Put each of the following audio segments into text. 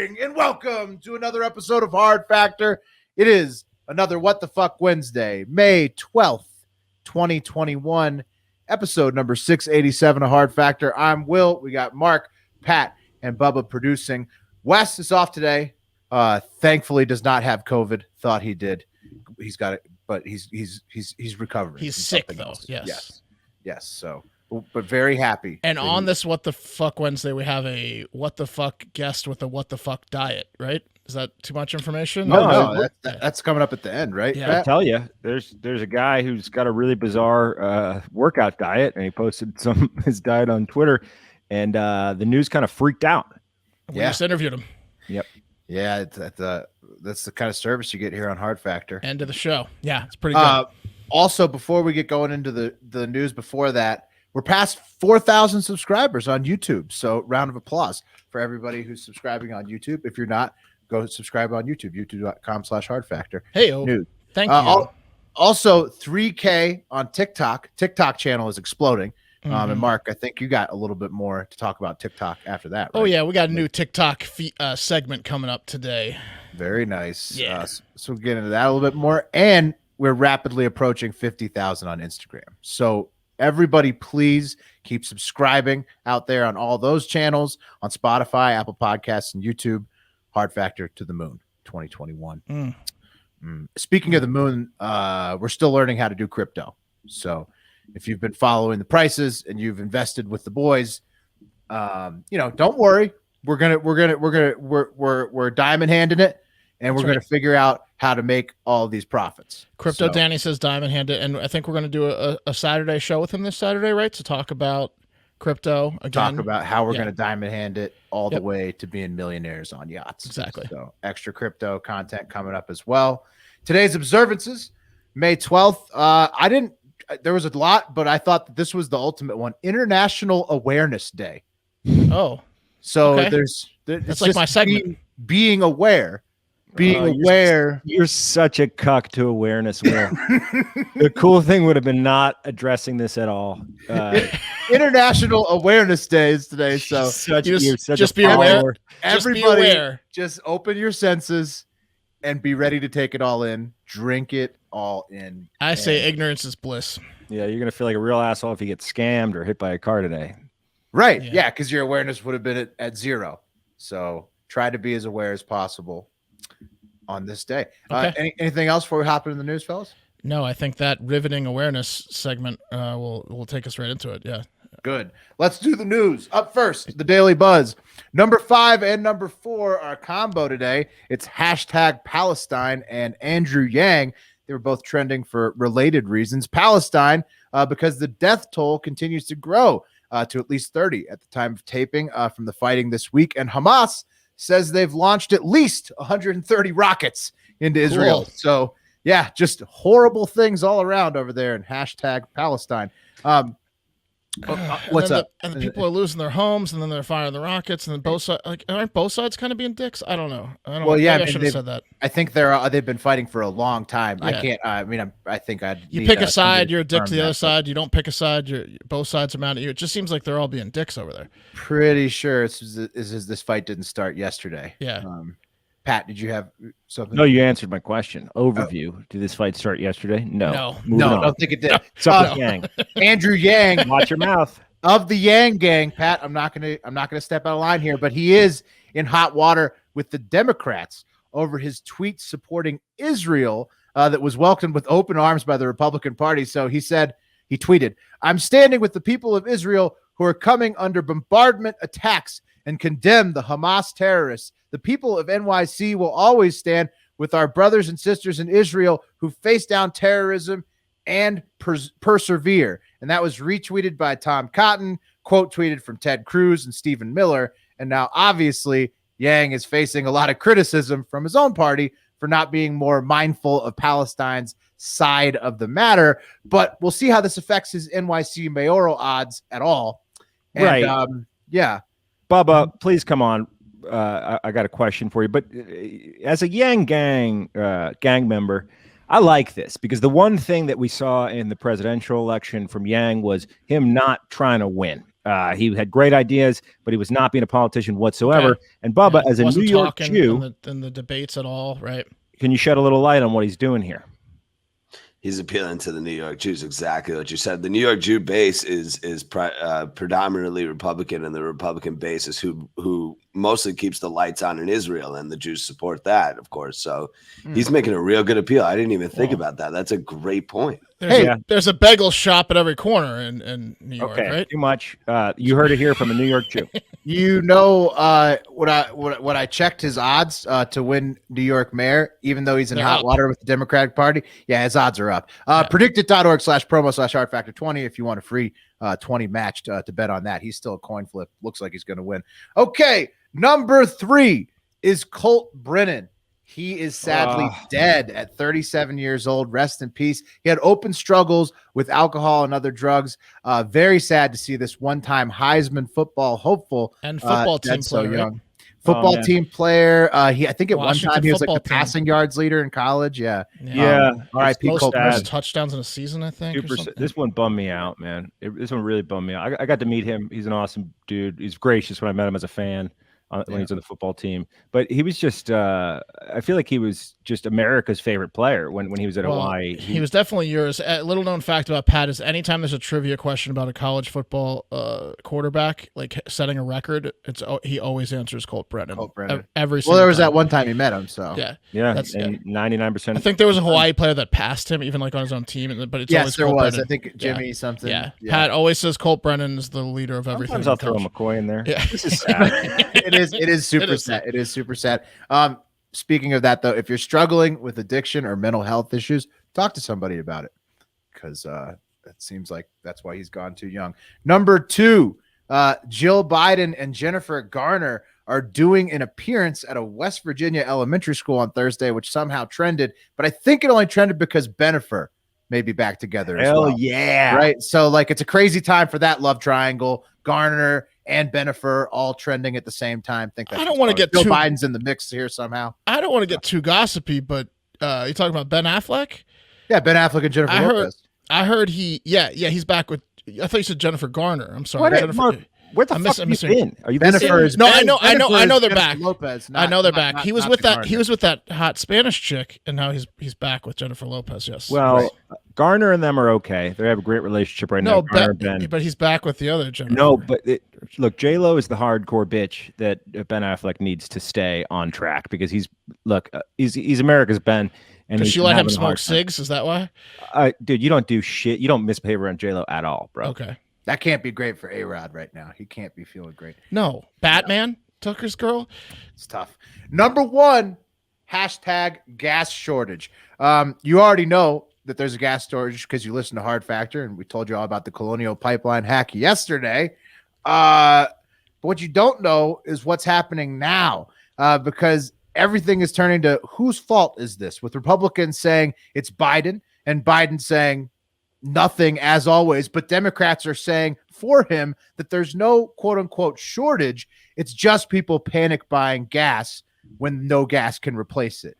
morning and welcome to another episode of Hard Factor. It is another What the Fuck Wednesday, May 12th, 2021, episode number 687 of Hard Factor. I'm Will. We got Mark, Pat, and Bubba producing. Wes is off today. Thankfully does not have COVID. Thought he did. He's got it, but he's recovering. He's sick though. Yes. So, but very happy. And on this What the Fuck Wednesday, we have a What the Fuck guest with a What the Fuck diet, right? Is that too much information? No, that's coming up at the end, right? Yeah, I tell you, there's a guy who's got a really bizarre workout diet, and he posted his diet on Twitter, and the news kind of freaked out. We just interviewed him. Yep. Yeah, that's the kind of service you get here on Hard Factor. End of the show. Yeah, it's pretty good. Also, before we get going into the news before that, we're past 4,000 subscribers on YouTube. So round of applause for everybody who's subscribing on YouTube. If you're not, go subscribe on YouTube, youtube.com/hardfactor. Hey, thank you. Also, 3K on TikTok. TikTok channel is exploding. And Mark, I think you got a little bit more to talk about TikTok after that, right? Oh, yeah. We got a new TikTok segment coming up today. Very nice. Yeah. So we'll get into that a little bit more. And we're rapidly approaching 50,000 on Instagram. So everybody, please keep subscribing out there on all those channels, on Spotify, Apple Podcasts, and YouTube. Hard Factor to the Moon 2021. Speaking of the moon, we're still learning how to do crypto. So if you've been following the prices and you've invested with the boys, don't worry. We're diamond handing it, and we're going to figure out how to make all of these profits. Crypto Danny says diamond handed, and I think we're going to do a Saturday show with him this Saturday, right? To talk about crypto again. Talk about how we're going to diamond hand it all the way to being millionaires on yachts. Exactly. So extra crypto content coming up as well. Today's observances, May 12th. There was a lot, but I thought that this was the ultimate one. International Awareness Day. Oh, so okay. That's like my segment. Being aware. Aware. You're such a cuck to awareness, Will. The cool thing would have been not addressing this at all. International Awareness Day is today, so just be aware. Everybody, just open your senses and be ready to take it all in. Drink it all in. I say ignorance is bliss. Yeah, you're gonna feel like a real asshole if you get scammed or hit by a car today. Right? Yeah, because your awareness would have been at zero. So try to be as aware as possible on this day. Okay. Anything else before we hop into the news, fellas? No, I think that riveting awareness segment will take us right into it. Yeah. Good. Let's do the news. Up first, the Daily Buzz. Number 5 and number 4 are combo today. It's hashtag Palestine and Andrew Yang. They were both trending for related reasons. Palestine, because the death toll continues to grow to at least 30 at the time of taping from the fighting this week. And Hamas says they've launched at least 130 rockets into Israel. So, yeah, just horrible things all around over there in hashtag Palestine. What's up? And the people are losing their homes, and then they're firing the rockets, and then both sides, aren't both sides kind of being dicks? I don't know. I should have said that. I think they've been fighting for a long time. Yeah. I think you pick a side, you're a dick to the other side. You don't pick a side, both sides are mad at you. It just seems like they're all being dicks over there. Pretty sure this fight didn't start yesterday. Yeah. Pat, did you have something? No, you answered my question. Overview. Did this fight start yesterday? No. No, I don't think it did. Yang. Andrew Yang. Watch your mouth. Of the Yang gang, Pat, I'm not gonna step out of line here, but he is in hot water with the Democrats over his tweet supporting Israel that was welcomed with open arms by the Republican Party. So he tweeted, "I'm standing with the people of Israel who are coming under bombardment attacks and condemn the Hamas terrorists. The people of NYC will always stand with our brothers and sisters in Israel who face down terrorism and persevere." And that was retweeted by Tom Cotton, quote tweeted from Ted Cruz and Stephen Miller. And now, obviously, Yang is facing a lot of criticism from his own party for not being more mindful of Palestine's side of the matter. But we'll see how this affects his NYC mayoral odds at all. And, right. Yeah. Bubba, please come on. I got a question for you. But as a Yang gang member, I like this because the one thing that we saw in the presidential election from Yang was him not trying to win. He had great ideas, but he was not being a politician whatsoever. Okay. And Bubba, Yeah, as a New wasn't York talking Jew, in the debates at all, right? can you shed a little light on what he's doing here? He's appealing to the New York Jews. Exactly what you said. The New York Jew base is predominantly Republican, and the Republican base is who mostly keeps the lights on in Israel, and the Jews support that, of course. So he's making a real good appeal. I didn't even think about that. That's a great point. There's a bagel shop at every corner in New York, right? Too much. You heard it here from a New York Jew. You know, when I checked his odds to win New York mayor, even though he's in hot water with the Democratic Party, yeah, his odds are up. Predicted.org/promo/hardfactor20 if you want a free 20 match to bet on that. He's still a coin flip. Looks like he's going to win. Okay, number 3 is Colt Brennan. He is sadly dead at 37 years old. Rest in peace. He had open struggles with alcohol and other drugs. Very sad to see this one-time Heisman football hopeful and football team so player. young. Football team player. I think at Washington one time he was like the team. passing yards leader in college. Yeah. R.I.P. Colt most touchdowns in a season, I think. This one bummed me out, man. This one really bummed me out. I got to meet him. He's an awesome dude. He's gracious when I met him as a fan. When he's on the football team, but he was just I feel like he was just America's favorite player when he was at Hawaii. He was definitely yours. A little known fact about Pat is anytime there's a trivia question about a college football quarterback like setting a record, he always answers Colt Brennan. Every single there was time. that one time he met him, so and 99%. I think there was a Hawaii player that passed him, even like on his own team, but it's always there Colt was. Brennan. I think Jimmy something. Yeah. Pat always says Colt Brennan is the leader of everything. Sometimes I'll throw McCoy in there. Yeah. This is sad. It is super sad. It is super sad. Speaking of that, though, if you're struggling with addiction or mental health issues, talk to somebody about it, because it seems like that's why he's gone too young. Number 2, Jill Biden and Jennifer Garner are doing an appearance at a West Virginia elementary school on Thursday, which somehow trended, but I think it only trended because Bennifer may be back together as well. Yeah. Right? So, like, it's a crazy time for that love triangle. Garner and Bennifer all trending at the same time. I don't want to get Joe Biden's in the mix here somehow. I don't want to get too gossipy, but you talking about Ben Affleck? Yeah, Ben Affleck and Jennifer Lopez. I heard he's back with. I thought you said Jennifer Garner. I'm sorry, Mark, where the fuck have you been? Are you Bennifer? No, I know they're back. Lopez, I know they're back. He was with that. Garner. He was with that hot Spanish chick, and now he's back with Jennifer Lopez. Yes. Well, Garner and them are okay. They have a great relationship right now. But he's back with the other Jennifer. No, but look, J-Lo is the hardcore bitch that Ben Affleck needs to stay on track, because he's America's Ben. And does she let him smoke cigs? Is that why? Dude, you don't do shit. You don't misbehave around J-Lo at all, bro. Okay. That can't be great for A-Rod right now. He can't be feeling great. No. Batman took his girl. It's tough. Number 1, hashtag gas shortage. You already know that there's a gas shortage because you listen to Hard Factor, and we told you all about the Colonial Pipeline hack yesterday. But what you don't know is what's happening now, because everything is turning to whose fault is this, with Republicans saying it's Biden and Biden saying nothing as always, but Democrats are saying for him that there's no quote unquote shortage. It's just people panic buying gas when no gas can replace it.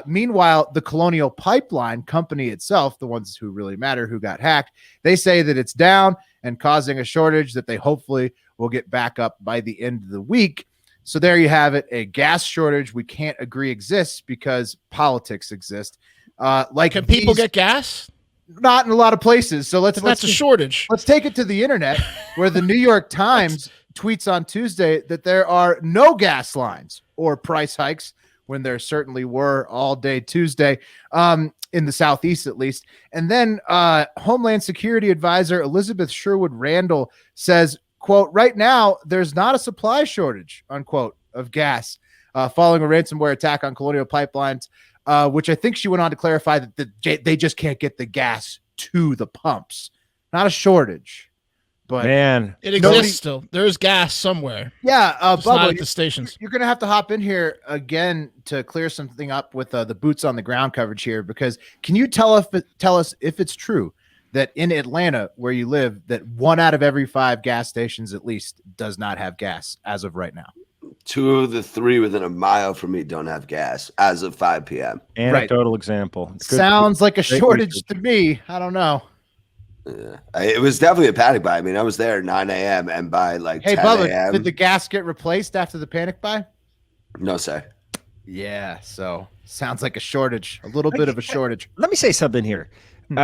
Meanwhile, the Colonial Pipeline company itself, the ones who really matter, who got hacked, they say that it's down and causing a shortage that they hopefully will get back up by the end of the week. So there you have it, a gas shortage we can't agree exists because politics exist. Can people get gas? Not in a lot of places. So that's a shortage. Let's take it to the internet, where the New York Times tweets on Tuesday that there are no gas lines or price hikes, when there certainly were all day Tuesday, in the Southeast at least. And then Homeland Security Advisor Elizabeth Sherwood Randall says, quote, right now, there's not a supply shortage, unquote, of gas following a ransomware attack on Colonial Pipelines, which I think she went on to clarify that they just can't get the gas to the pumps. Not a shortage, but man, it exists still. There's gas somewhere. Yeah, Bubba, not at the stations. You're going to have to hop in here again to clear something up with the boots on the ground coverage here, because can you tell us if it's true that in Atlanta, where you live, that 1 out of every 5 gas stations at least does not have gas as of right now? 2 of the 3 within a mile from me don't have gas as of 5 p.m. Anecdotal example. Sounds like a shortage to me. I don't know. It was definitely a panic buy. I mean, I was there at 9 a.m. and by like 10 a.m. Did the gas get replaced after the panic buy? No, sir. Yeah, so sounds like a shortage, a little bit of a shortage. Let me say something here.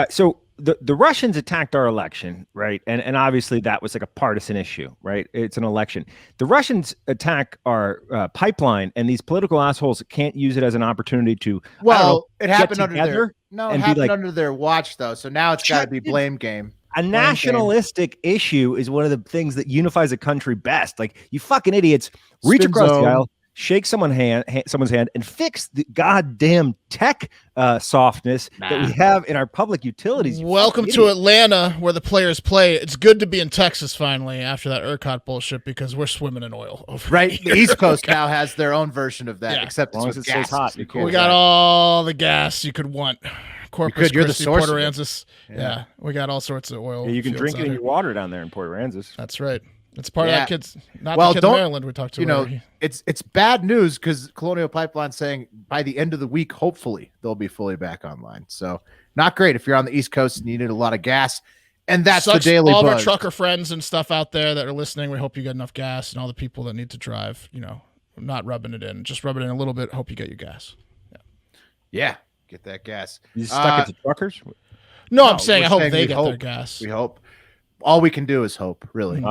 So the Russians attacked our election, right? And obviously that was like a partisan issue, right? It's an election. The Russians attack our pipeline, and these political assholes can't use it as an opportunity to. Well, it happened under their watch, though. So now it's got to be blame game. A nationalistic issue is one of the things that unifies a country best. Like, you fucking idiots, reach across the aisle, shake someone's hand, and fix the goddamn tech softness that we have in our public utilities. Welcome to Atlanta, where the players play. It's good to be in Texas finally after that ERCOT bullshit, because we're swimming in oil over here. The East Coast now has their own version of that, except as long as it stays hot. We got all the gas you could want. Corpus Christi, Port Aransas. Yeah, we got all sorts of oil. Yeah, you can drink it in your water down there in Port Aransas. That's right. It's part of that kid's, not the kid in Maryland we talked to. You know, it's bad news because Colonial Pipeline saying by the end of the week, hopefully they'll be fully back online. So not great if you're on the East Coast and you need a lot of gas. And that's the daily all buzz. of our trucker friends and stuff out there that are listening. We hope you get enough gas, and all the people that need to drive, you know, not rubbing it in, just rub it in a little bit. Hope you get your gas. Yeah. Get that gas. You stuck it to truckers? No, I'm saying I hope they get their gas. We hope. All we can do is hope, really.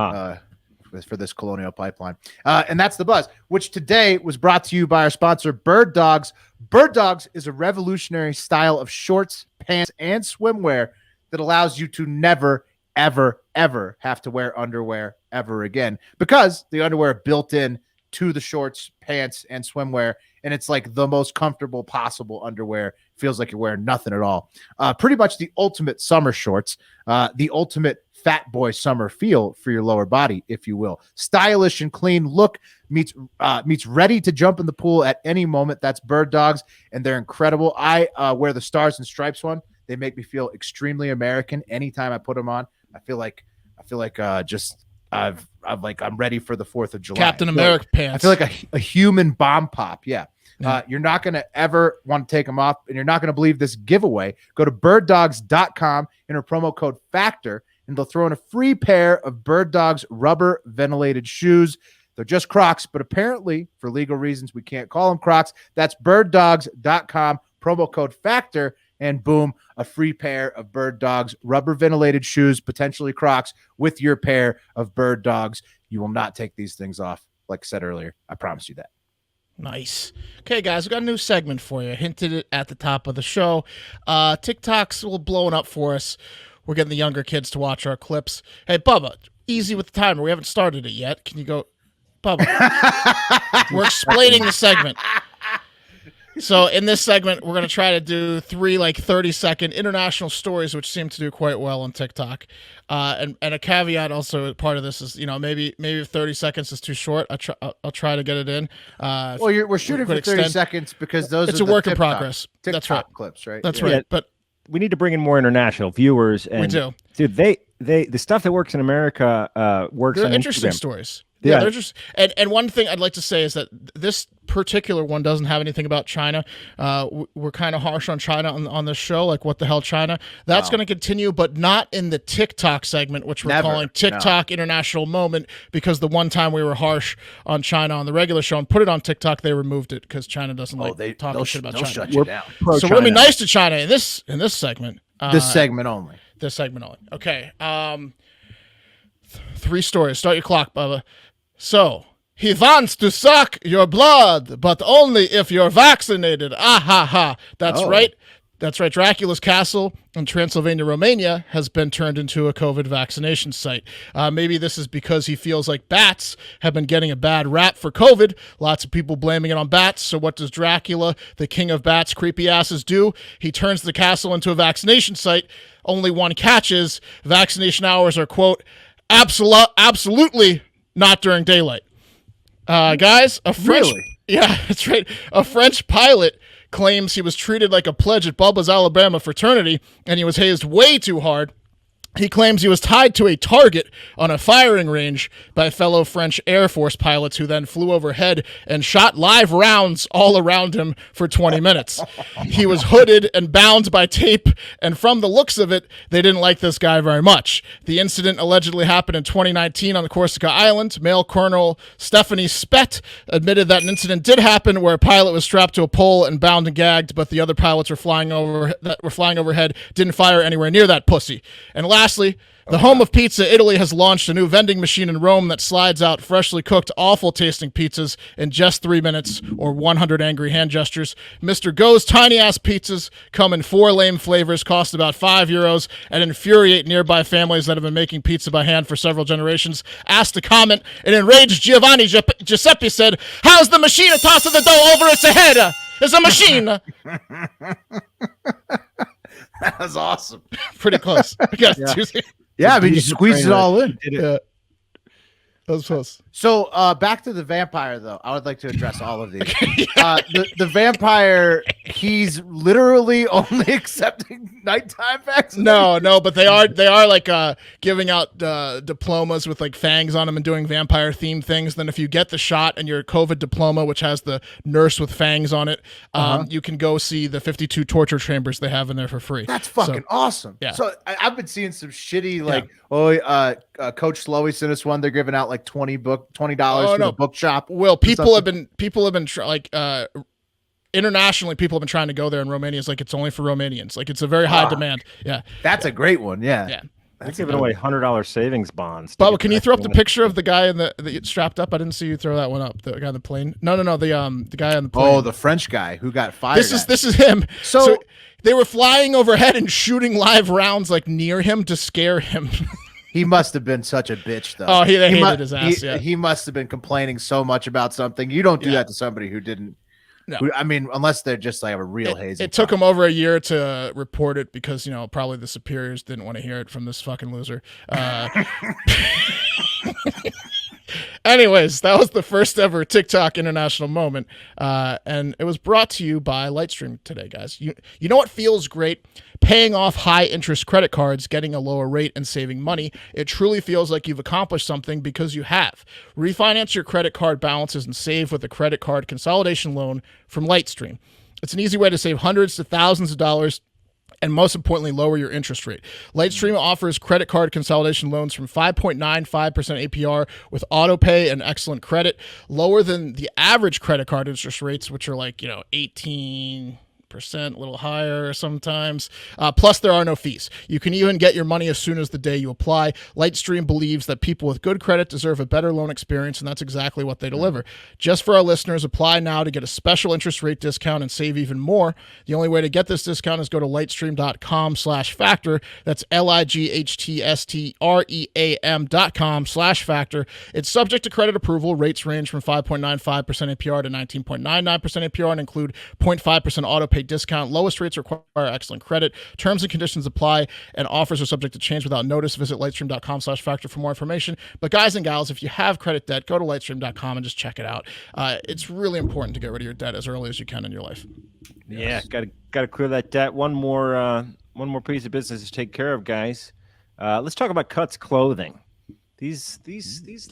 For this Colonial Pipeline. And that's the buzz, which today was brought to you by our sponsor, Bird Dogs. Bird Dogs is a revolutionary style of shorts, pants, and swimwear that allows you to never, ever, ever have to wear underwear ever again, because the underwear are built in to the shorts, pants, and swimwear, and it's like the most comfortable possible underwear. Feels like you're wearing nothing at all. Pretty much the ultimate summer shorts, the ultimate fat boy summer feel for your lower body, if you will. Stylish and clean look meets ready to jump in the pool at any moment. That's Bird Dogs, and they're incredible. I wear the Stars and Stripes one. They make me feel extremely American anytime I put them on. I feel like I'm ready for the 4th of July. Captain America pants. I feel like a human bomb pop. Yeah. You're not going to ever want to take them off, and you're not going to believe this giveaway. Go to birddogs.com, enter promo code FACTOR, and they'll throw in a free pair of Bird Dogs rubber ventilated shoes. They're just Crocs, but apparently for legal reasons, we can't call them Crocs. That's birddogs.com, promo code FACTOR, and boom, a free pair of Bird Dogs rubber ventilated shoes, potentially Crocs, with your pair of Bird Dogs. You will not take these things off, like I said earlier. I promise you that. Nice. Okay, guys, we got a new segment for you. Hinted it at the top of the show. TikTok's blowing up for us. We're getting the younger kids to watch our clips. Hey, Bubba, easy with the timer. We haven't started it yet. Can you go, Bubba? We're explaining the segment. So in this segment, we're going to try to do 3 30-second international stories, which seem to do quite well on TikTok. And a caveat also, part of this is, maybe if 30 seconds is too short, I'll try to get it in. We're shooting for 30 seconds because it's a work in progress. That's right. Clips, right? That's right. But we need to bring in more international viewers. And we do. Dude, the stuff that works in America works on interesting Instagram. Stories. Yeah, they're just and one thing I'd like to say is that this particular one doesn't have anything about China. We're kind of harsh on China on this show, like what the hell China. That's going to continue, but not in the TikTok segment, which we're calling TikTok International Moment, because the one time we were harsh on China on the regular show and put it on TikTok, they removed it because China doesn't talking shit about China. Shut you down. So we're gonna be nice to China in this segment. This segment only. This segment only. Okay. 3 stories. Start your clock, Bubba. So, he wants to suck your blood, but only if you're vaccinated. Ah, ha, ha. That's right. That's right. Dracula's castle in Transylvania, Romania has been turned into a COVID vaccination site. Maybe this is because he feels like bats have been getting a bad rap for COVID. Lots of people blaming it on bats. So what does Dracula, the king of bats, creepy asses, do? He turns the castle into a vaccination site. Only one catch is vaccination hours are, quote, absolutely not during daylight. Guys, yeah, that's right. A French pilot claims he was treated like a pledge at Bubba's Alabama fraternity, and he was hazed way too hard. He claims he was tied to a target on a firing range by fellow French Air Force pilots who then flew overhead and shot live rounds all around him for 20 minutes. He was hooded and bound by tape, and from the looks of it, they didn't like this guy very much. The incident allegedly happened in 2019 on the Corsica Island. Male Colonel Stephanie Spett admitted that an incident did happen where a pilot was strapped to a pole and bound and gagged, but the other pilots were flying overhead didn't fire anywhere near that pussy. And lastly, the home of pizza, Italy, has launched a new vending machine in Rome that slides out freshly cooked, awful-tasting pizzas in just 3 minutes or 100 angry hand gestures. Mr. Go's tiny-ass pizzas come in 4 lame flavors, cost about €5, and infuriate nearby families that have been making pizza by hand for several generations. Asked to comment, an enraged Giovanni Giuseppe said, "How's the machine tossing the dough over its head? It's a machine." That was awesome. Pretty close. Yeah, I mean, you squeeze it all in. Yeah. That was close. So back to the vampire, though. I would like to address all of these. The vampire, he's literally only accepting nighttime vaccines. No, but they are like giving out diplomas with like fangs on them and doing vampire themed things. Then if you get the shot and your COVID diploma, which has the nurse with fangs on it, you can go see the 52 torture chambers they have in there for free. That's fucking awesome. Yeah. So I've been seeing some shitty Coach Slowey sent us one. They're giving out like $20 for the bookshop. Well, people have been internationally, people have been trying to go there in Romania. It's like it's only for Romanians. Like it's a very high demand. Yeah, that's a great one. Yeah. They're giving away $100 savings bonds. Bubba, can you throw up the picture of the guy the strapped up? I didn't see you throw that one up. The guy on the plane. No. The guy on the plane. Oh, the French guy who got fired. This is him. So they were flying overhead and shooting live rounds like near him to scare him. He must have been such a bitch, though. Oh, he hated his ass. He must have been complaining so much about something. You don't do that to somebody who didn't. No. I mean, unless they're just like a real hazy. It took him over a year to report it because, probably the superiors didn't want to hear it from this fucking loser. Anyways, that was the first ever Tik Tok International Moment. And it was brought to you by Lightstream today, guys. You know what feels great? Paying off high interest credit cards, getting a lower rate, and saving money. It truly feels like you've accomplished something because you have. Refinance your credit card balances and save with a credit card consolidation loan from Lightstream. It's an easy way to save hundreds to thousands of dollars and most importantly, lower your interest rate. Lightstream offers credit card consolidation loans from 5.95% APR with auto pay and excellent credit, lower than the average credit card interest rates, which are like, 18%, a little higher sometimes. Plus, there are no fees. You can even get your money as soon as the day you apply. Lightstream believes that people with good credit deserve a better loan experience, and that's exactly what they deliver. Just for our listeners, apply now to get a special interest rate discount and save even more. The only way to get this discount is go to lightstream.com/factor. That's lightstream.com/factor. It's subject to credit approval. Rates range from 5.95% APR to 19.99% APR and include 0.5% auto pay discount. Lowest rates require excellent credit. Terms and conditions apply, and offers are subject to change without notice. Visit lightstream.com/factor for more information. But guys and gals, if you have credit debt, go to lightstream.com and just check it out. It's really important to get rid of your debt as early as you can in your life. Yes. Yeah, got to clear that debt. One more piece of business to take care of, guys. Let's talk about Cuts clothing. These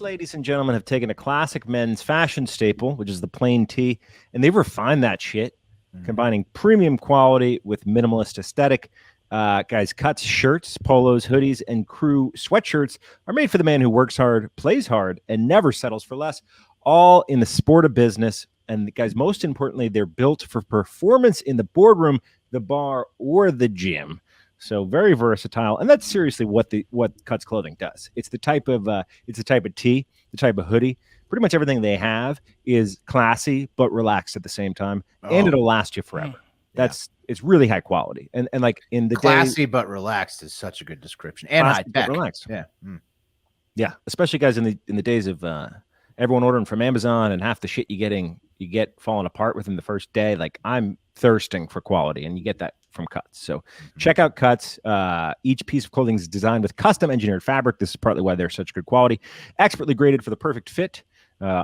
ladies and gentlemen have taken a classic men's fashion staple, which is the plain tee, and they've refined that shit. Combining premium quality with minimalist aesthetic. Guys, Cuts shirts, polos, hoodies, and crew sweatshirts are made for the man who works hard, plays hard, and never settles for less, all in the sport of business. And guys, most importantly, they're built for performance in the boardroom, the bar, or the gym. So very versatile. And that's seriously what Cuts clothing does. It's the type of tee, the type of hoodie. Pretty much everything they have is classy but relaxed at the same time, and it'll last you forever. It's really high quality, and like in the classy but relaxed is such a good description, and high tech. Relaxed. Yeah, especially guys in the days of everyone ordering from Amazon and half the shit you get falling apart within the first day. Like I'm thirsting for quality, and you get that from Cuts. So check out Cuts. Each piece of clothing is designed with custom engineered fabric. This is partly why they're such good quality, expertly graded for the perfect fit.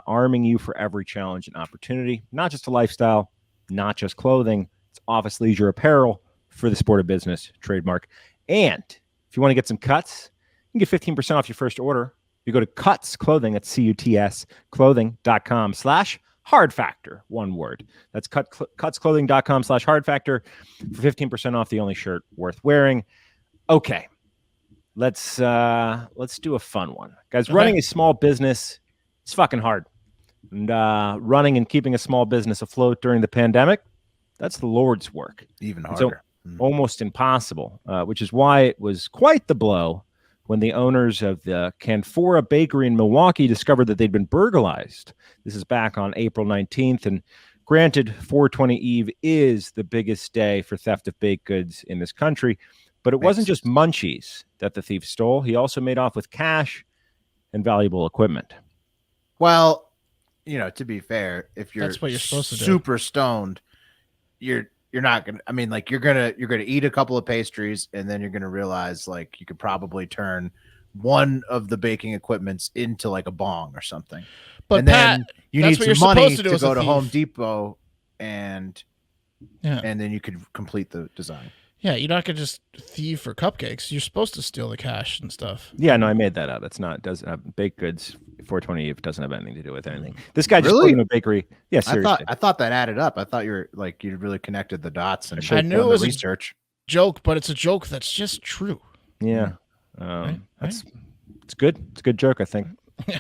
Arming you for every challenge and opportunity, not just a lifestyle, not just clothing. It's office leisure apparel for the sport of business, trademark. And if you want to get some cuts, you can get 15% off your first order. You go to Cuts Clothing, that's CUTS clothing.com/hard factor, one word. That's cutsclothing.com/hard factor for 15% off the only shirt worth wearing. Okay. Let's do a fun one. Guys, running a small business, it's fucking hard. And running and keeping a small business afloat during the pandemic, that's the Lord's work. Even harder. So, almost impossible, which is why it was quite the blow when the owners of the Canfora Bakery in Milwaukee discovered that they'd been burglarized. This is back on April 19th. And granted, 420 Eve is the biggest day for theft of baked goods in this country. But it wasn't just munchies that the thief stole. He also made off with cash and valuable equipment. Well, to be fair, if you're that's what you're supposed to do. Super stoned, you're not gonna. I mean, like you're gonna eat a couple of pastries, and then you're gonna realize like you could probably turn one of the baking equipments into like a bong or something. But and Pat, then you need some money to go to Home Depot, and then you could complete the design. Yeah, you're not gonna just thieve for cupcakes. You're supposed to steal the cash and stuff. Yeah, no, I made that up. It's not. Doesn't have baked goods. 420 Eve doesn't have anything to do with anything. This guy just put in a bakery. Yeah, seriously. I thought that added up. I thought you really connected the dots and I knew it was research. A joke, but it's a joke that's just true. Yeah, it's good. It's a good joke, I think.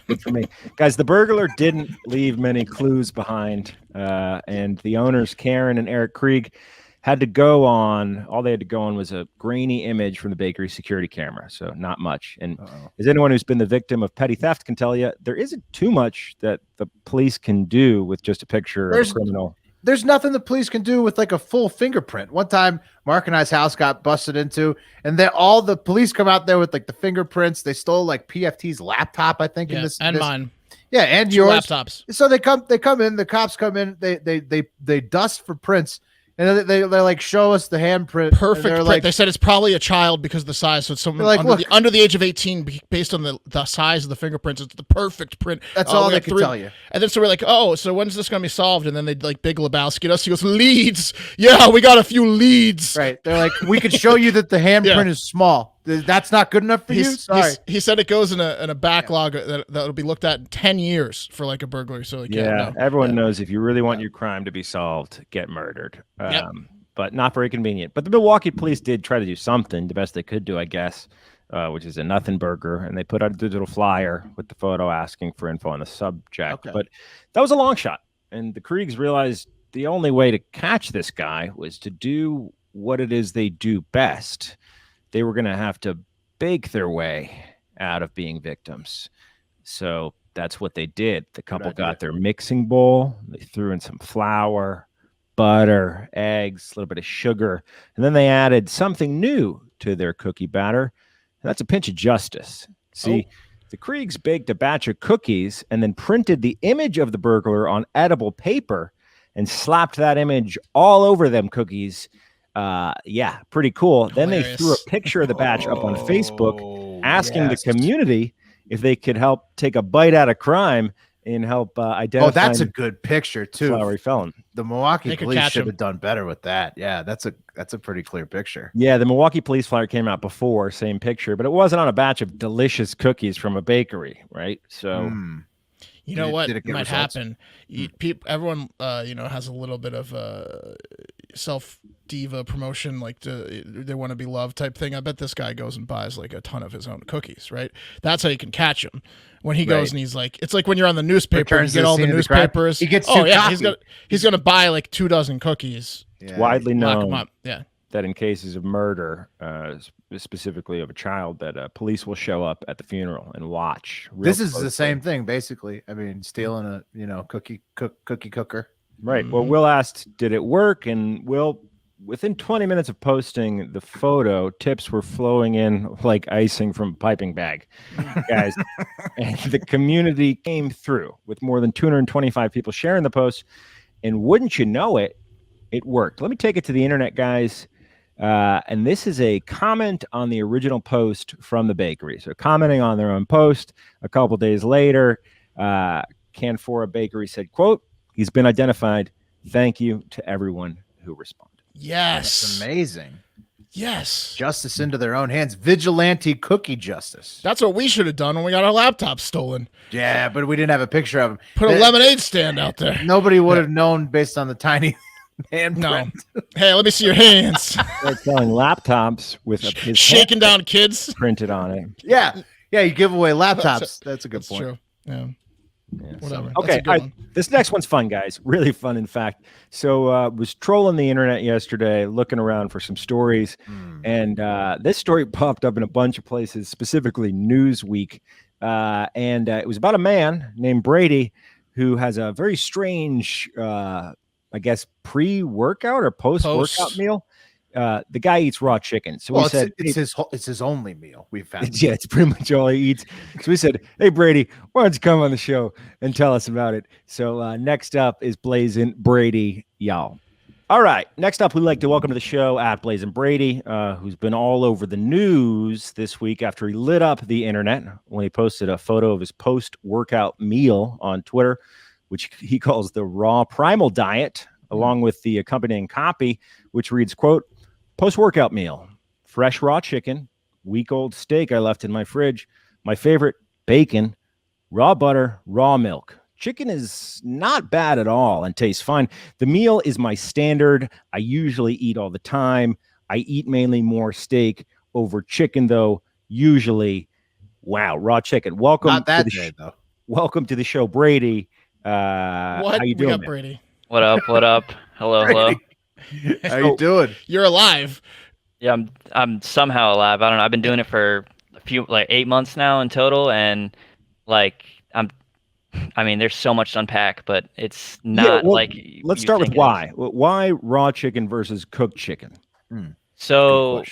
Good for me, guys. The burglar didn't leave many clues behind, and the owners, Karen and Eric Krieg, had to go on. All they had to go on was a grainy image from the bakery security camera, so not much. And as anyone who's been the victim of petty theft can tell you, there isn't too much that the police can do with just a picture of a criminal. There's nothing the police can do with like a full fingerprint. One time, Mark and I's house got busted into, and then all the police come out there with like the fingerprints. They stole like PFT's laptop, I think. Yeah, mine. Yeah, and 2 yours. laptops. So they come in. The cops come in. They dust for prints. And they like show us the handprint. Perfect print. Like, they said it's probably a child because of the size. So it's someone like, under the age of 18, based on the size of the fingerprints, it's the perfect print. That's all they can tell you. And then so we're like, oh, so when's this going to be solved? And then they like Big Lebowski us. He goes, leads. Yeah, we got a few leads. Right. They're like, we could show you that the handprint is small. That's not good enough for you? Sorry. He said it goes in a backlog that'll be looked at in 10 years for like a burglary. So like, everyone knows if you really want your crime to be solved, get murdered. But not very convenient. But the Milwaukee police did try to do something, the best they could do, I guess, which is a nothing burger. And they put out a digital flyer with the photo asking for info on the subject. Okay. But that was a long shot. And the Kriegs realized the only way to catch this guy was to do what it is they do best. They were going to have to bake their way out of being victims. So that's what they did. The couple got their mixing bowl. They threw in some flour, butter, eggs, a little bit of sugar. And then they added something new to their cookie batter. And that's a pinch of justice. See, the Kriegs baked a batch of cookies and then printed the image of the burglar on edible paper and slapped that image all over them cookies. Pretty cool. Hilarious. Then they threw a picture of the batch up on Facebook asking the community if they could help take a bite out of crime and help identify. Oh, that's a good picture too. Flowery felon. The Milwaukee police should have done better with that. Yeah, that's a pretty clear picture. Yeah, the Milwaukee police flyer came out before, same picture, but it wasn't on a batch of delicious cookies from a bakery, right? So you know what might happen? Everyone, has a little bit of self diva promotion, like they want to be loved type thing. I bet this guy goes and buys like a ton of his own cookies, right? That's how you can catch him when he goes and he's like, it's like when you're on the newspaper, you get all the newspapers. He gets he's gonna buy like 24 cookies. It's widely known that in cases of murder, specifically of a child, that police will show up at the funeral and watch. This is the same thing, basically. I mean, stealing a cookie cooker. Right. Mm-hmm. Well, Will asked, did it work? And Will, within 20 minutes of posting the photo, tips were flowing in like icing from a piping bag, guys. And the community came through with more than 225 people sharing the post. And wouldn't you know it, it worked. Let me take it to the internet, guys. And this is a comment on the original post from the bakery. So commenting on their own post a couple days later, Canfora Bakery said, quote, "He's been identified. Thank you to everyone who responded." Yes. That's amazing. Yes. Justice into their own hands. Vigilante cookie justice. That's what we should have done when we got our laptops stolen. Yeah, but we didn't have a picture of him. Put a lemonade stand out there. Nobody would have known based on the tiny handprint. No. Hey, let me see your hands. They're selling laptops with his shaking down kids printed on it. Yeah. Yeah, you give away laptops. That's a good point. True. Yeah. Whatever. Okay, this next one's fun, guys. Really fun, in fact. So was trolling the internet yesterday, looking around for some stories, and this story popped up in a bunch of places, specifically Newsweek, and it was about a man named Brady who has a very strange, I guess, pre-workout or post-workout meal. The guy eats raw chicken. So we said it's his only meal. We found. Yeah, it's pretty much all he eats. So we said, hey, Brady, why don't you come on the show and tell us about it? So next up is Blazin' Brady, y'all. All right. Next up, we'd like to welcome to the show at Blazin' Brady, who's been all over the news this week after he lit up the internet when he posted a photo of his post-workout meal on Twitter, which he calls the Raw Primal Diet, along with the accompanying copy, which reads, quote, post-workout meal, fresh raw chicken, week-old steak I left in my fridge, my favorite, bacon, raw butter, raw milk. Chicken is not bad at all and tastes fine. The meal is my standard. I usually eat all the time. I eat mainly more steak over chicken, though, usually. Wow, raw chicken. Welcome. Not that day, though. Welcome to the show, Brady. What? How you doing, we got Brady. What up? What up? Hello, hello. How you doing? You're alive. Yeah, I'm somehow alive. I don't know. I've been doing it for a few, like 8 months now in total, and like I mean, there's so much to unpack, but it's not like. Let's start with why. Why raw chicken versus cooked chicken? So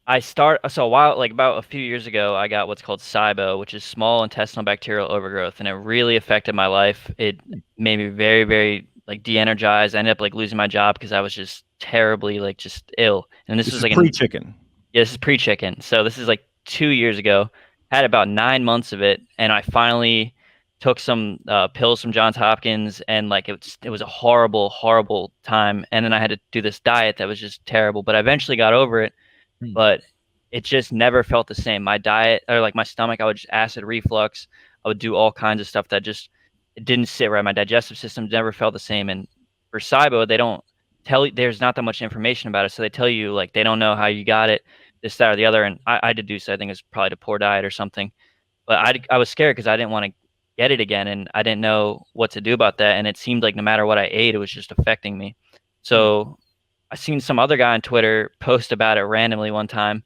about a few years ago, I got what's called SIBO, which is small intestinal bacterial overgrowth, and it really affected my life. It made me very, very like de-energized. I ended up like losing my job because I was just terribly like just ill. And this was like pre-chicken. Yeah, this is pre-chicken. So this is like 2 years ago. Had about 9 months of it, and I finally took some pills from Johns Hopkins, and like it was a horrible, horrible time. And then I had to do this diet that was just terrible, but I eventually got over it. But it just never felt the same. My diet, or like my stomach, I would just acid reflux. I would do all kinds of stuff that just it didn't sit right. My digestive system never felt the same. And for SIBO, they don't tell you, there's not that much information about it. So they tell you like they don't know how you got it, this, that, or the other. And I deduce I think it's probably a poor diet or something. But I was scared because I didn't want to get it again, and I didn't know what to do about that. And it seemed like no matter what I ate, it was just affecting me. So I seen some other guy on Twitter post about it randomly one time,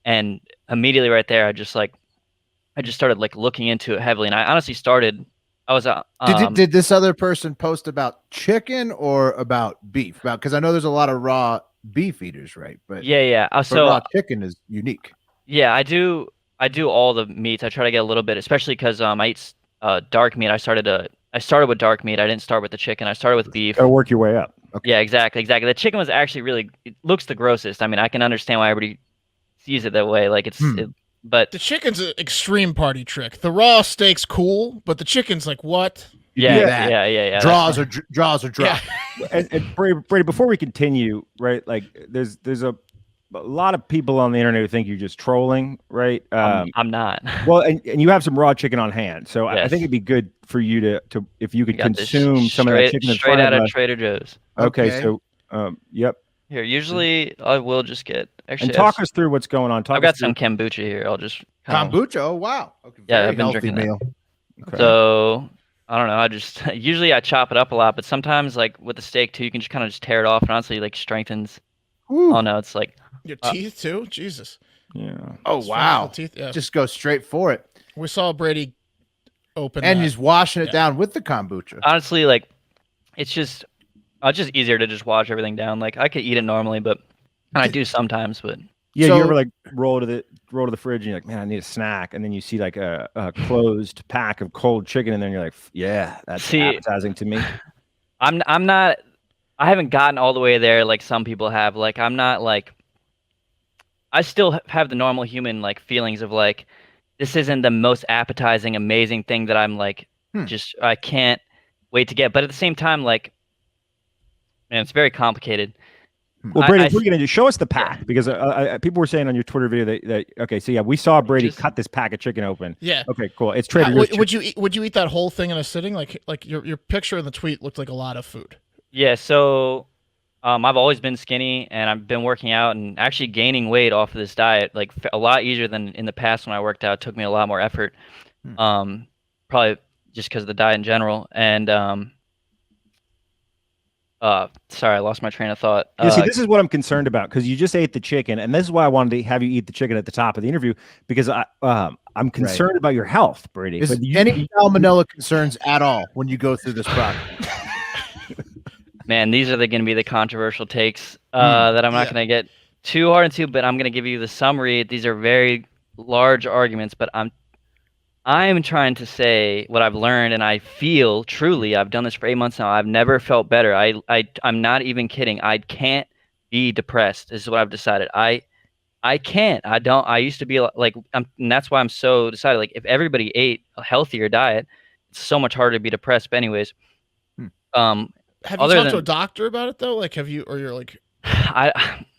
and immediately right there, I just started like looking into it heavily. And I honestly started. I was did this other person post about chicken or about beef? Because I know there's a lot of raw beef eaters, right? But yeah. So raw chicken is unique. Yeah, I do all the meats. I try to get a little bit, especially because I eat dark meat. I started with dark meat. I didn't start with the chicken. I started with beef. Gotta work your way up. Okay. Yeah, exactly. The chicken was actually it looks the grossest. I mean, I can understand why everybody sees it that way. Like but the chicken's an extreme party trick. The raw steak's cool, but the chicken's like what? Yeah. Draws are dry. Yeah. And Brady, before we continue, right? Like, there's a lot of people on the internet who think you're just trolling, right? I'm not. Well, and you have some raw chicken on hand, so yes. I think it'd be good for you to if you could consume some of that chicken straight out of Trader Joe's. Okay, so yep. Here, usually I will just get. Actually, and talk us through what's going on. I've got some kombucha here. I'll just kombucha. Oh wow! Okay, yeah, I've been drinking meal. Okay. So I don't know. I just usually I chop it up a lot, but sometimes like with the steak too, you can just kind of just tear it off, and honestly, like strengthens. Ooh. Oh no, it's like your teeth too. Jesus. Yeah. Oh wow. Teeth. Yeah. Just go straight for it. We saw Brady open, and he's washing it down with the kombucha. Honestly, like it's just easier to just wash everything down. Like I could eat it normally, but I do sometimes. But yeah, you ever like roll to the fridge and you're like, man, I need a snack, and then you see like a closed pack of cold chicken, and then you're like, yeah, that's appetizing to me. I'm not. I haven't gotten all the way there like some people have. Like I'm not like. I still have the normal human like feelings of like, this isn't the most appetizing, amazing thing that I'm like, just I can't wait to get. But at the same time, like, man, it's very complicated. Well, Brady, if we're going to do, show us the pack because people were saying on your Twitter video that okay, so yeah, we saw Brady cut this pack of chicken open. Yeah. Okay, cool. It's Trader Joe's. Would you eat that whole thing in a sitting? Like your picture in the tweet looked like a lot of food. Yeah. So, I've always been skinny and I've been working out and actually gaining weight off of this diet, like a lot easier than in the past when I worked out. It took me a lot more effort. Probably just because of the diet in general. And sorry, I lost my train of thought. See, this is what I'm concerned about because you just ate the chicken, and this is why I wanted to have you eat the chicken at the top of the interview because I'm concerned about your health, Brady. Is any salmonella concerns at all when you go through this process? Man, these are going to be the controversial takes that I'm not going to get too hard into, but I'm going to give you the summary. These are very large arguments, but I'm trying to say what I've learned, and I feel truly, I've done this for 8 months now. I've never felt better. I'm not even kidding. I can't be depressed. This is what I've decided. I can't. I used to be like, and that's why I'm so decided. Like, if everybody ate a healthier diet, it's so much harder to be depressed. But anyways, have you talked to a doctor about it though? Like, have you, or you're like,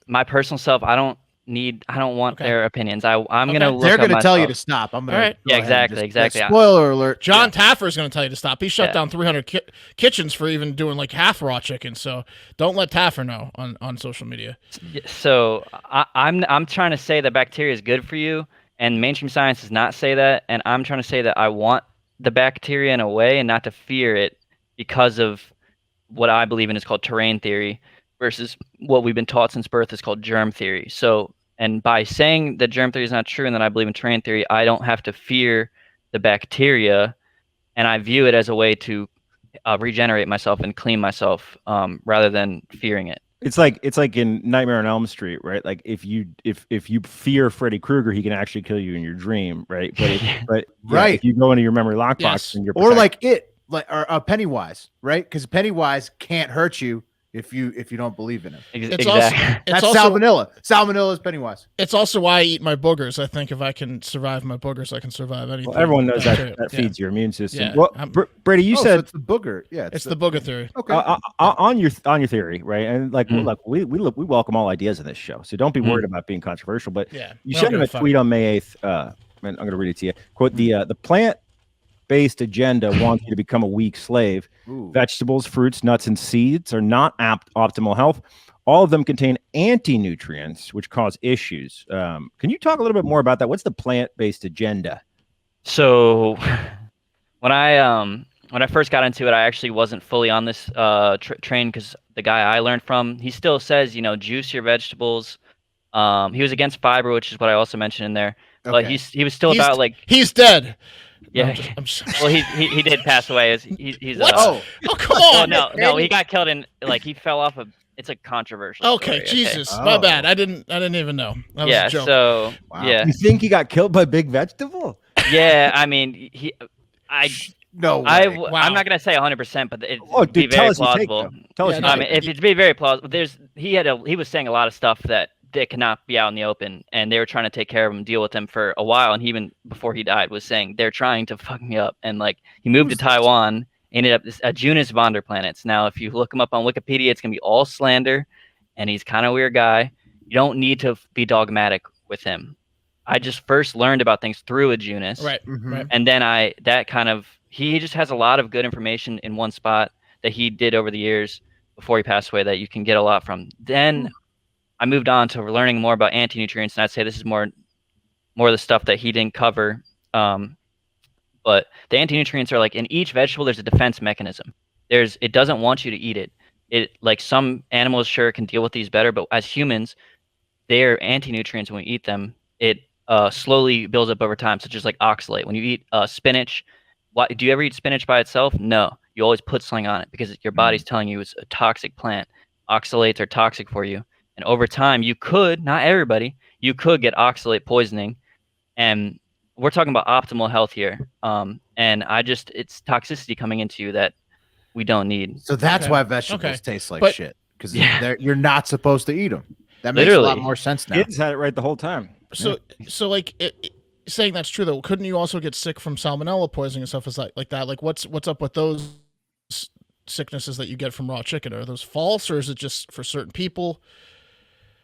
my personal self, I don't want their opinions. I'm gonna look. They're gonna myself. tell you to stop. I'm gonna. Yeah, exactly. Spoiler alert. John Taffer's gonna tell you to stop. He shut down 300 kitchens for even doing like half raw chicken. So don't let Taffer know on social media. So I'm trying to say that bacteria is good for you, and mainstream science does not say that. And I'm trying to say that I want the bacteria in a way, and not to fear it because of what I believe in is called terrain theory, versus what we've been taught since birth is called germ theory. So. And by saying that germ theory is not true and that I believe in terrain theory, I don't have to fear the bacteria, and I view it as a way to regenerate myself and clean myself rather than fearing it. It's like in Nightmare on Elm Street, right? Like if you fear Freddy Krueger, he can actually kill you in your dream, right? But if you go into your memory lockbox and you're protected. or Pennywise, right? Because Pennywise can't hurt you if you don't believe in him. That's also salmonella. Salmonella is Pennywise. It's also why I eat my boogers. I think if I can survive my boogers, I can survive anything. Well, everyone knows that feeds your immune system. Yeah. Well, Brady, you said so it's the booger. Yeah, it's the booger theory. Okay. On your theory, right? And like, look, we welcome all ideas in this show, so don't be worried about being controversial. But you said in a tweet on May 8th, and I'm going to read it to you. Quote: the plant-based agenda wants you to become a weak slave. Ooh. Vegetables, fruits, nuts, and seeds are not optimal health. All of them contain anti-nutrients, which cause issues. Can you talk a little bit more about that? What's the plant-based agenda? So when I first got into it, I actually wasn't fully on this train because the guy I learned from, he still says, juice your vegetables. He was against fiber, which is what I also mentioned in there. But he was still about like he's dead. Yeah. Well, he did pass away. He's what? Oh, come on. Well, no, he got killed in he fell off it's a controversial. Okay, story, Jesus, my bad. I didn't even know. That was a joke. So yeah. You think he got killed by Big Vegetable? Yeah, I mean No way. I'm not gonna say 100%, but it'd be very plausible. Tell us. I mean, if it'd be very plausible, he was saying a lot of stuff that cannot be out in the open, and they were trying to take care of him, deal with him for a while, and even before he died was saying they're trying to fuck me up, and he moved to Taiwan, ended up a Jonas Vonderplanets. Now, if you look him up on Wikipedia, it's gonna be all slander, and he's kind of a weird guy. You don't need to be dogmatic with him. I just first learned about things through a Jonas, right, right, and then he just has a lot of good information in one spot that he did over the years before he passed away that you can get a lot from. Then I moved on to learning more about anti-nutrients, and I'd say this is more of the stuff that he didn't cover. But the anti-nutrients are in each vegetable, there's a defense mechanism. It doesn't want you to eat it. Some animals sure can deal with these better, but as humans, they're anti-nutrients. When we eat them, it slowly builds up over time, such as oxalate. When you eat spinach, do you ever eat spinach by itself? No. You always put something on it because your body's telling you it's a toxic plant. Oxalates are toxic for you. And over time, you could, not everybody, you could get oxalate poisoning. And we're talking about optimal health here. And it's toxicity coming into you that we don't need. So that's why vegetables taste like shit. Because you're not supposed to eat them. That makes a lot more sense now. Kids had it right the whole time. So saying that's true though, couldn't you also get sick from salmonella poisoning and stuff like that? What's up with those sicknesses that you get from raw chicken. Are those false, or is it just for certain people?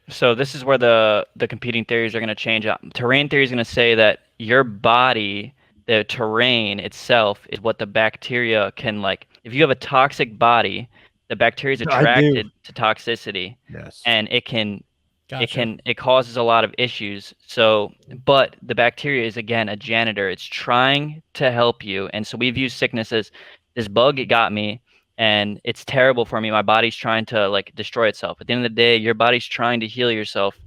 So this is where the competing theories are going to change up. Terrain theory is going to say that your body, the terrain itself, is what the bacteria can like. If you have a toxic body, the bacteria is attracted to toxicity, Yes. and it can. Gotcha. It causes a lot of issues. So, but the bacteria is again a janitor. It's trying to help you. And so we view sickness as this bug, it got me and it's terrible for me. My body's trying to like destroy itself. At the end of the day, your body's trying to heal yourself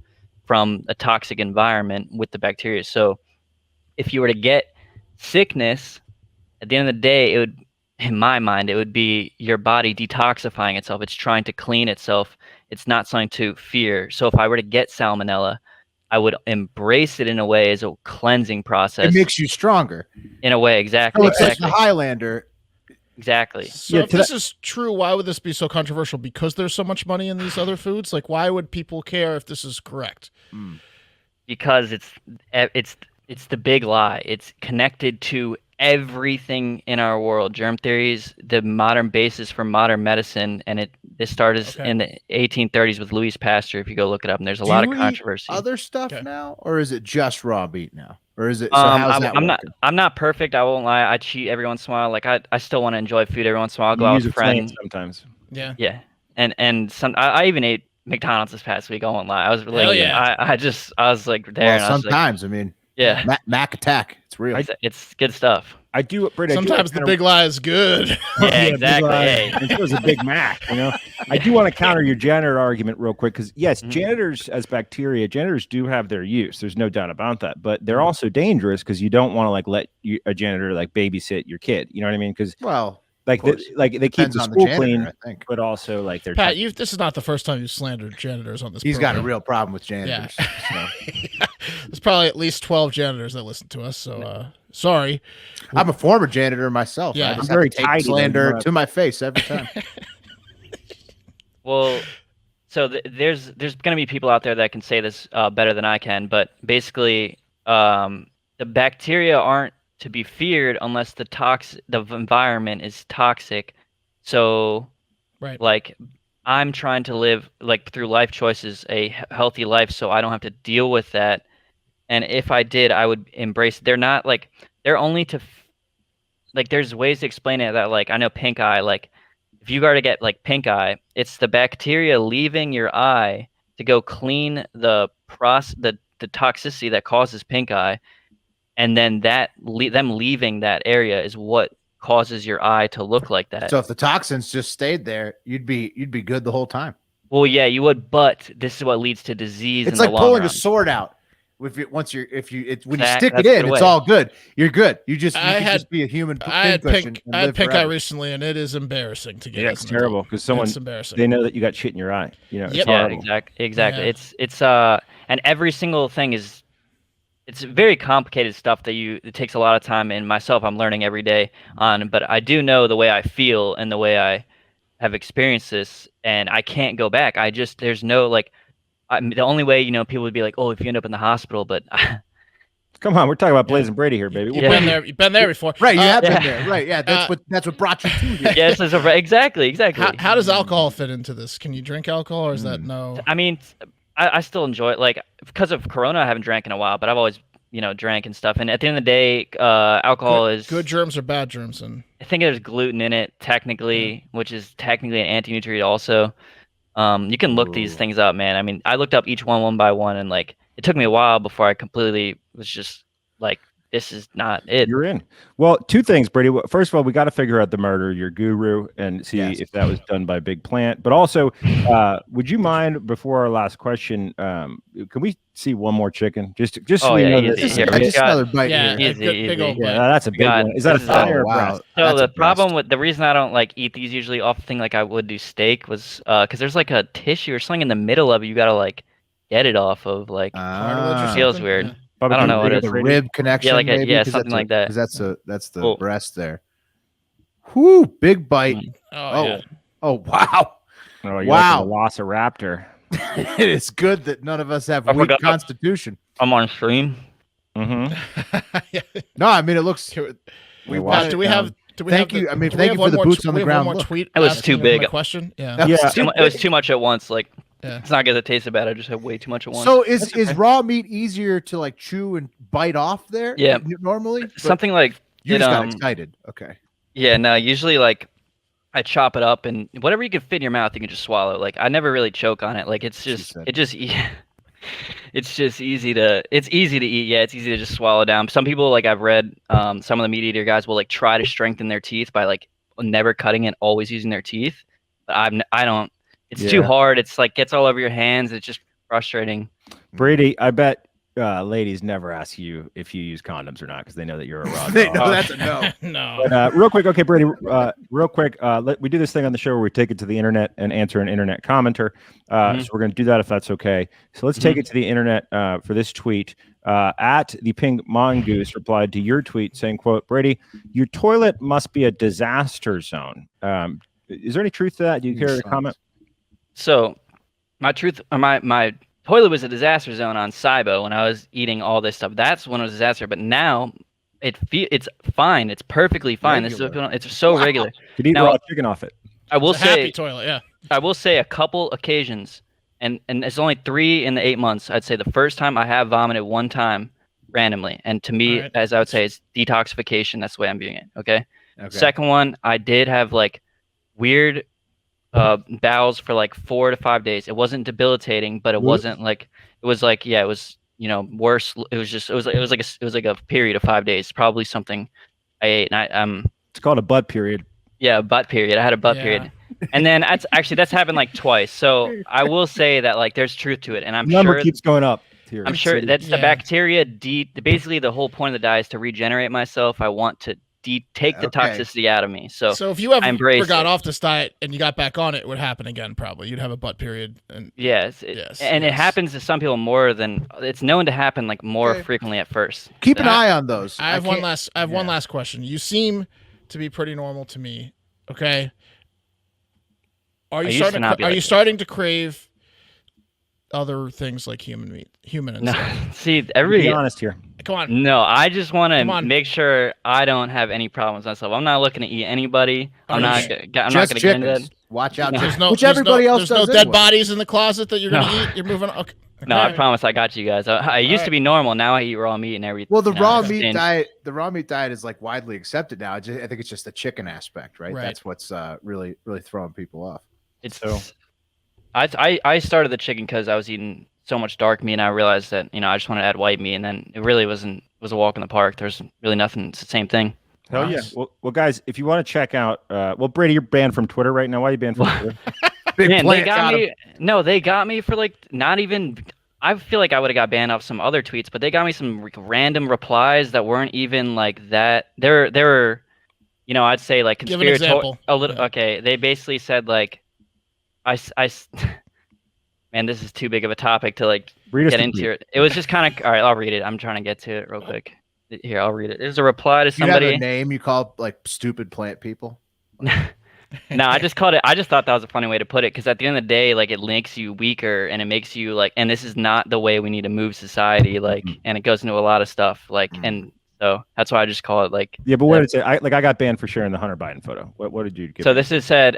from a toxic environment with the bacteria. So if you were to get sickness, at the end of the day, it would, in my mind, it would be your body detoxifying itself. It's trying to clean itself. It's not something to fear. So if I were to get salmonella, I would embrace it in a way as a cleansing process. It makes you stronger. In a way, exactly. So it's like the Highlander. Exactly. So if this is true, why would this be so controversial? Because there's so much money in these other foods? Like, why would people care if this is correct? Because it's the big lie. It's connected to everything in our world. Germ theory is the modern basis for modern medicine, and this started in the 1830s with Louis Pasteur. If you go look it up, and there's a lot of controversy. Other stuff now, or is it just raw meat now, or is it? So how's that working? I'm not perfect. I won't lie. I cheat every once in a while. Like I still want to enjoy food every once in a while. I'll go out with friends sometimes. Yeah. Yeah, and some. I even ate McDonald's this past week. I won't lie. I was really. I was like there. Well, and sometimes I was like, I mean. Yeah. Mac attack. It's real. It's good stuff. I do, Brady. Sometimes the big lie is good. Yeah, exactly. It was a Big Mac, you know. I do want to counter your janitor argument real quick because yes, janitors as bacteria, janitors do have their use. There's no doubt about that. But they're also dangerous because you don't want to like let a janitor like babysit your kid. You know what I mean? Because like they keep the school clean, but also like they're Pat. This is not the first time you slandered janitors on this. He's program. got a real problem with janitors. Yeah. So. There's probably at least 12 janitors that listen to us. So sorry. I'm a former janitor myself. Yeah, I just I'm very have to take slander to my face every time. Well, so there's going to be people out there that can say this better than I can, but basically, the bacteria aren't to be feared unless the environment is toxic. So, like, I'm trying to live like through life choices a healthy life, so I don't have to deal with that. And if I did, I would embrace. They're not like they're only to like. There's ways to explain it that like I know pink eye. Like if you were to get like pink eye, it's the bacteria leaving your eye to go clean the toxicity that causes pink eye. And then them leaving that area is what causes your eye to look like that. So if the toxins just stayed there, you'd be good the whole time. Well, yeah, you would, but this is what leads to disease. It's in like the long pulling run. a sword out. When you stick That's it in, the it's way. all good. You're good. You just be a human. I had pink eye recently, and it is embarrassing to get. Yeah, it's terrible because it's embarrassing. They know that you got shit in your eye. You know, Yeah, exactly. Yeah. It's and every single thing is. It's very complicated stuff that it takes a lot of time, and myself, I'm learning every day on, but I do know the way I feel and the way I have experienced this, and I can't go back. There's no, like, the only way, people would be like, oh, if you end up in the hospital, but come on, we're talking about Blazing Brady here, baby. You've been there before. Right, you have been there. Right, yeah, that's what brought you to here. Yes, exactly. How does alcohol fit into this? Can you drink alcohol, or is that no? I mean, I still enjoy it. Like, because of Corona, I haven't drank in a while, but I've always, drank and stuff. And at the end of the day, alcohol is good germs or bad germs, and I think there's gluten in it, technically, which is technically an anti-nutrient also. You can look these things up, man. I mean, I looked up each one by one, and like it took me a while before I completely was just like, this is not it. You're in. Well, two things, Brady. First of all, we got to figure out the murder, your guru, and see if that was done by Big Plant. But also, would you mind, before our last question, can we see one more chicken? Just so we know easy. Just another bite here. Big old bite. Yeah, that's a big one. Is that a thigh or a breast? So the problem with the reason I don't like eat these usually off the thing like I would do steak was because there's like a tissue or something in the middle of it. You gotta like get it off of like. Cartilage or feels something? weird. Yeah. I don't know what it is. The rib connection, something like that. Because that's the breast there. Whoo, big bite. Yeah. Oh, wow. Oh, you're like a velociraptor. It is good that none of us have weak constitution. I'm on stream. Mm-hmm. No, I mean it looks. Do we have Thank you. I mean, thank you for the boots on the ground. Tweet it was too big. Question. Yeah. It was too much at once. Like, it's not gonna taste bad. I just have way too much at once. So is raw meat easier to like chew and bite off there? Yeah, normally something like you just got excited. Okay. Yeah, no. Usually, like, I chop it up and whatever you can fit in your mouth, you can just swallow. Like, I never really choke on it. Like, it's just easy to eat. Yeah, it's easy to just swallow down. Some people, like I've read, some of the meat eater guys will like try to strengthen their teeth by like never cutting it, always using their teeth. But I don't. It's too hard. It's like gets all over your hands. It's just frustrating. Brady, I bet ladies never ask you if you use condoms or not because they know that you're a raw They dog. know that's a no. No. But, real quick, okay, Brady. Real quick, we do this thing on the show where we take it to the internet and answer an internet commenter. So we're going to do that if that's okay. So let's take it to the internet for this tweet. At the Pink Mongoose replied to your tweet saying, "Quote Brady, your toilet must be a disaster zone." Is there any truth to that? Do you care to comment? So, my toilet was a disaster zone on Cybo when I was eating all this stuff. That's when it was a disaster. But now it's fine. It's perfectly fine. It's so regular. You could eat raw chicken off it. I will say happy toilet. Yeah. I will say a couple occasions, and it's only 3 in the 8 months. I'd say the first time I have vomited one time randomly, and to me, as I would say, it's detoxification. That's the way I'm viewing it. Okay. Second one, I did have like weird bowels for like 4 to 5 days. It wasn't debilitating, but it wasn't like it was like it was worse. It was like a period of 5 days, probably something I ate. And it's called a butt period. Yeah, butt period. I had a butt period, and then that's happened like twice. So I will say that like there's truth to it, and I'm number sure keeps going up. Here. I'm sure that's the bacteria. Basically, the whole point of the diet is to regenerate myself. I want to take the toxicity out of me. So if you ever got off this diet and you got back on it, it would happen again. Probably you'd have a butt period. And it happens to some people more than it's known to happen like more frequently at first. Keep an eye on those. I have one last question. You seem to be pretty normal to me. Okay. Are you starting to crave other things like human meat, and stuff? See, everybody. Be honest here. Come on. No, I just want to make sure I don't have any problems myself. I'm not looking to eat anybody. I'm not going to get into that. Watch out. Which everybody else does. There's no dead bodies in the closet that you're going to eat. You're moving on. Okay. No, I promise I got you guys. I used to be normal. Now I eat raw meat and everything. Well, the raw meat diet is like widely accepted now. I think it's just the chicken aspect, right? That's what's really throwing people off. I started the chicken because I was eating so much dark meat, and I realized that I just wanted to add white meat, and then it really was a walk in the park. There's really nothing. It's the same thing. Hell yeah. Well, guys, if you want to check out, Brady, you're banned from Twitter right now. Why are you banned from Twitter? Man, they got me. No, they got me for like not even. I feel like I would have got banned off some other tweets, but they got me some random replies that weren't even like that. They were, I'd say like conspiratorial. A little. Okay, they basically said like, man, this is too big of a topic to like get into it. It was just kind of all right. I'll read it. I'm trying to get to it real quick. Here, I'll read it. There's a reply to somebody. You have a name you call like stupid plant people? No, I just called it. I just thought that was a funny way to put it because at the end of the day, like it makes you weaker and it makes you like, and this is not the way we need to move society. Like, and it goes into a lot of stuff. Like, and so that's why I just call it like. Yeah, but what did it say? I got banned for sharing the Hunter Biden photo. What did you give? So this is said.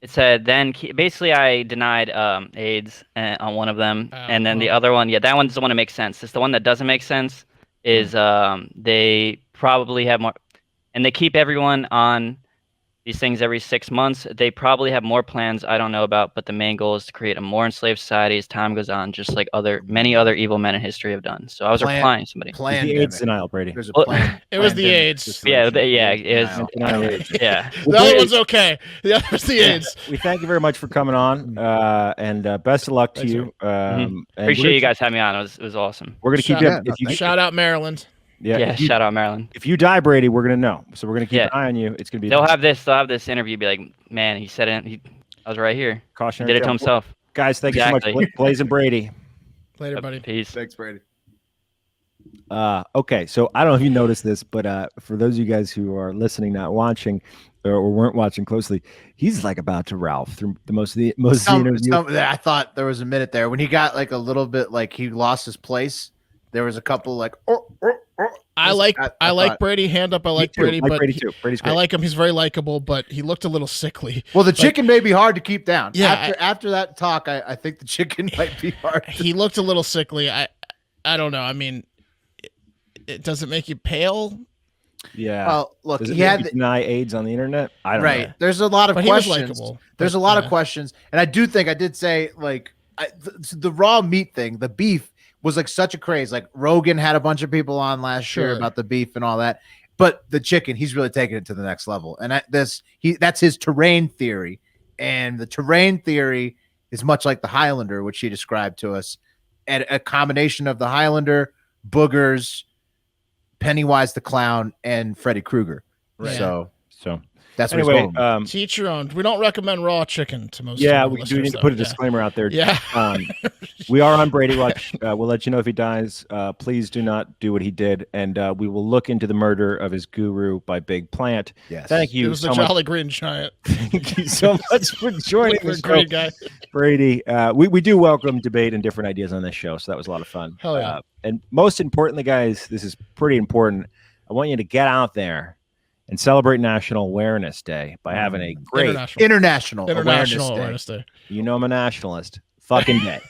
It said then basically I denied AIDS on one of them, and then the other one, that one doesn't want to make sense. It's the one that doesn't make sense is they probably have more, and they keep everyone on these things every 6 months. They probably have more plans I don't know about, but the main goal is to create a more enslaved society as time goes on, just like many other evil men in history have done. So I was replying to somebody. The AIDS denial, Brady. There's a plan. It was the AIDS. Yeah, it was. Yeah. The other one's okay. The other was the AIDS. We thank you very much for coming on, and best of luck to you. Appreciate you guys having me on. It was awesome. We're gonna keep you. Shout out Maryland. Yeah, shout out Maryland. If you die, Brady, we're gonna know. So we're gonna keep an eye on you. It's gonna be. They'll have this interview. Be like, man, he said it. I was right here. Cautionary. He did it to himself. Guys, thank you so much. Blaze and Brady. Later, buddy. Peace. Thanks, Brady. Okay, so I don't know if you noticed this, but for those of you guys who are listening, not watching, or weren't watching closely, he's like about to Ralph through the most of the interview. I thought there was a minute there when he got like a little bit like he lost his place. There was a couple like I like Brady. Hand up. I like Brady, but Brady too. Brady's great. I like him. He's very likable, but he looked a little sickly. Well, the chicken may be hard to keep down. Yeah, After that talk, I think the chicken might be hard. He looked a little sickly. I don't know. I mean, it doesn't make you pale. Yeah. Well, look, Does it he had deny AIDS on the internet. I don't know. There's a lot of But questions. There's a lot of yeah. questions, and I did say like the raw meat thing, the beef was like such a craze. Like Rogan had a bunch of people on last year about the beef and all that, but the chicken, he's really taking it to the next level. And that's his terrain theory, and the terrain theory is much like the Highlander, which he described to us, and a combination of the Highlander, boogers, Pennywise the Clown, and Freddy Krueger. Right. So that's anyway. what To each your own. We don't recommend raw chicken to most. Yeah, of we the do need listeners, to put a though. disclaimer out there. Yeah. We are on Brady Watch. We'll let you know if he dies. Please do not do what he did, and we will look into the murder of his guru by Big Plant. Yes. Thank you. It was the Jolly Green Giant. Thank you so much for joining You're a us, great guy. Brady. We do welcome debate and different ideas on this show, so that was a lot of fun. Hell yeah. And most importantly, guys, this is pretty important. I want you to get out there and celebrate National Awareness Day by having a great International Awareness Day. Awareness Day. You know I'm a nationalist. Fucking day.